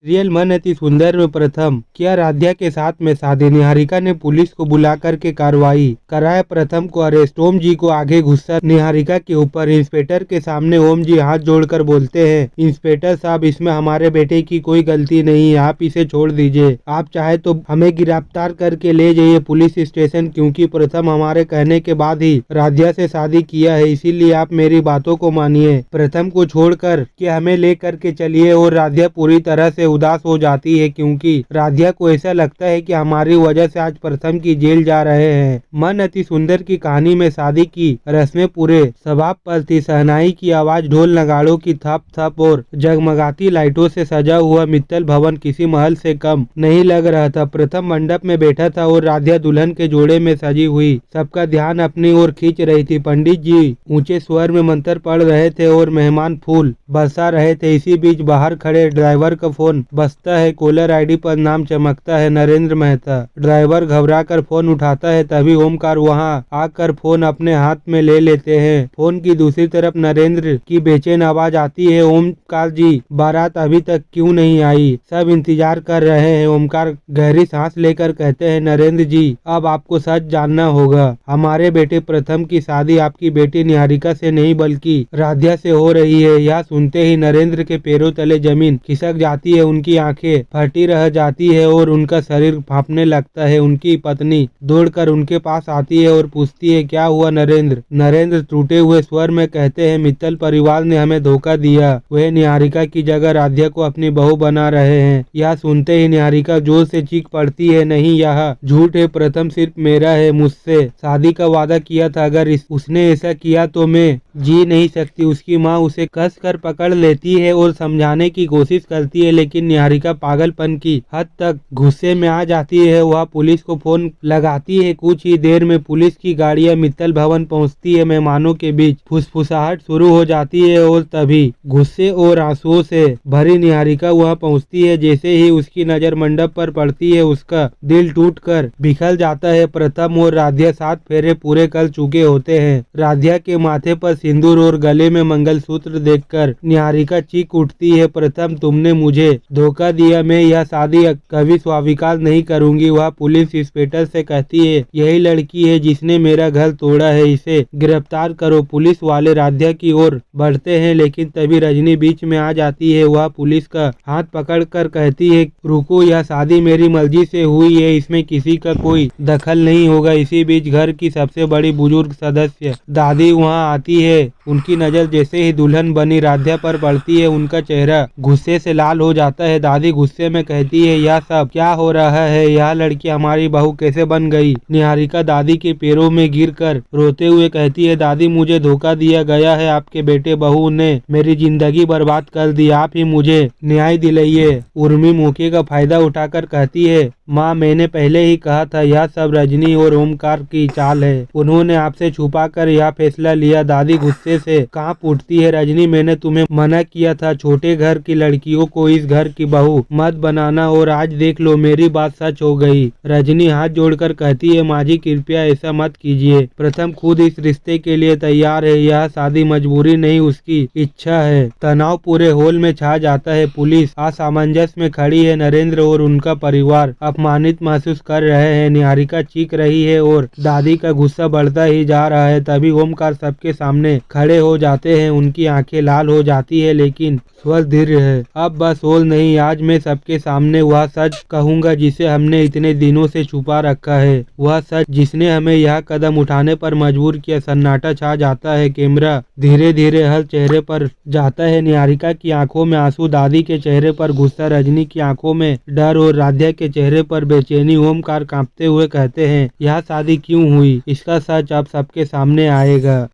Real मन अति सुंदर में प्रथम किया राध्या के साथ में शादी। निहारिका ने पुलिस को बुला करके कार्रवाई कराया प्रथम को अरेस्ट। ओम जी को आगे गुस्सा निहारिका के ऊपर। इंस्पेक्टर के सामने ओम जी हाथ जोड़कर बोलते हैं, इंस्पेक्टर साहब इसमें हमारे बेटे की कोई गलती नहीं है, आप इसे छोड़ दीजिए। आप चाहे तो हमें गिरफ्तार करके ले जाइए पुलिस स्टेशन, क्योंकि प्रथम हमारे कहने के बाद ही राध्या से शादी किया है, इसीलिए आप मेरी बातों को मानिए। प्रथम को छोड़कर के हमें ले करके चलिए। और राध्या पूरी तरह से उदास हो जाती है, क्योंकि राध्या को ऐसा लगता है कि हमारी वजह से आज प्रथम की जेल जा रहे हैं। मन अति सुंदर की कहानी में शादी की रस्में पूरे शबाब पर थी। शहनाई की आवाज, ढोल नगाड़ों की थप थप और जगमगाती लाइटों से सजा हुआ मित्तल भवन किसी महल से कम नहीं लग रहा था। प्रथम मंडप में बैठा था और राध्या दुल्हन के जोड़े में सजी हुई सबका ध्यान अपनी ओर खींच रही थी। पंडित जी ऊंचे स्वर में मंत्र पढ़ रहे थे और मेहमान फूल बरसा रहे थे। इसी बीच बाहर खड़े ड्राइवर का फोन बजता है। कॉलर आईडी पर नाम चमकता है, नरेंद्र मेहता। ड्राइवर घबरा कर फोन उठाता है, तभी ओमकार वहां आकर फोन अपने हाथ में ले लेते हैं। फोन की दूसरी तरफ नरेंद्र की बेचैन आवाज आती है, ओमकार जी बारात अभी तक क्यों नहीं आई? सब इंतजार कर रहे हैं। ओमकार गहरी सांस लेकर कहते हैं, नरेंद्र जी अब आपको सच जानना होगा, हमारे बेटे प्रथम की शादी आपकी बेटी निहारिका से नहीं बल्कि राध्या से हो रही है। यह सुनते ही नरेंद्र के पैरों तले जमीन खिसक जाती है, उनकी आंखें फटी रह जाती है और उनका शरीर फांपने लगता है। उनकी पत्नी दौड़कर उनके पास आती है और पूछती है, क्या हुआ नरेंद्र? नरेंद्र टूटे हुए स्वर में कहते हैं, मित्तल परिवार ने हमें धोखा दिया, वह निहारिका की जगह राध्या को अपनी बहू बना रहे हैं। यह सुनते ही निहारिका जोर से चीख पड़ती है, नहीं यह झूठ है, प्रथम सिर्फ मेरा है, मुझसे शादी का वादा किया था, अगर उसने ऐसा किया तो मैं जी नहीं सकती। उसकी माँ उसे कस कर पकड़ लेती है और समझाने की कोशिश करती है, लेकिन निहारिका पागलपन की हद तक गुस्से में आ जाती है। वह पुलिस को फोन लगाती है। कुछ ही देर में पुलिस की गाड़ियां मित्तल भवन पहुंचती है। मेहमानों के बीच फुसफुसाहट शुरू हो जाती है और तभी गुस्से और आंसुओं से भरी निहारिका वहां पहुंचती है। जैसे ही उसकी नजर मंडप पर पड़ती है, उसका दिल टूटकर बिखर जाता है। प्रथम और राध्या 7 फेरे पूरे कर चुके होते हैं। राध्या के माथे पर सिंदूर और गले में मंगलसूत्र देखकर निहारिका चीख उठती है, प्रथम तुमने मुझे धोखा दिया, मैं यह शादी कभी स्वीकार नहीं करूंगी। वह पुलिस इंस्पेक्टर से कहती है, यही लड़की है जिसने मेरा घर तोड़ा है, इसे गिरफ्तार करो। पुलिस वाले राध्या की ओर बढ़ते हैं, लेकिन तभी रजनी बीच में आ जाती है। वह पुलिस का हाथ पकड़कर कहती है, रुको, यह शादी मेरी मर्जी से हुई है, इसमें किसी का कोई दखल नहीं होगा। इसी बीच घर की सबसे बड़ी बुजुर्ग सदस्य दादी वहाँ आती है। उनकी नजर जैसे ही दुल्हन बनी राध्या पर पड़ती है, उनका चेहरा गुस्से से लाल हो जाता है। दादी गुस्से में कहती है, यह सब क्या हो रहा है? यह लड़की हमारी बहू कैसे बन गई? निहारिका दादी के पैरों में गिरकर रोते हुए कहती है, दादी मुझे धोखा दिया गया है, आपके बेटे बहू ने मेरी जिंदगी बर्बाद कर दी, आप ही मुझे न्याय दिलाइए। उर्मी मौके का फायदा उठाकर कहती है, माँ मैंने पहले ही कहा था यह सब रजनी और ओमकार की चाल है, उन्होंने आपसे छुपा कर यह फैसला लिया। दादी गुस्से से कांप उठती है, रजनी मैंने तुम्हें मना किया था, छोटे घर की लड़कियों को इस घर की बहू मत बनाना, और आज देख लो मेरी बात सच हो गई। रजनी हाथ जोड़कर कहती है, माँ जी कृपया ऐसा मत कीजिए, प्रथम खुद इस रिश्ते के लिए तैयार है, यह शादी मजबूरी नहीं उसकी इच्छा है। तनाव पूरे हॉल में छा जाता है। पुलिस असमंजस में खड़ी है। नरेंद्र और उनका परिवार अपमानित महसूस कर रहे हैं। निहारिका चीख रही है और दादी का गुस्सा बढ़ता ही जा रहा है। तभी ओमकार सबके सामने खड़े हो जाते हैं। उनकी आंखें लाल हो जाती है, लेकिन स्वर धीर है। अब बस ओल नहीं, आज मैं सबके सामने वह सच कहूंगा जिसे हमने इतने दिनों से छुपा रखा है, वह सच जिसने हमें यह कदम उठाने पर मजबूर किया। सन्नाटा छा जाता है। कैमरा धीरे धीरे हर चेहरे पर जाता है। निहारिका की आंखों में आंसू, दादी के चेहरे पर गुस्सा, रजनी की आंखों में डर और राध्या के चेहरे पर बेचैनी। ओमकार कांपते हुए कहते हैं, यह शादी क्यों हुई? इसका सच अब सबके सामने आएगा।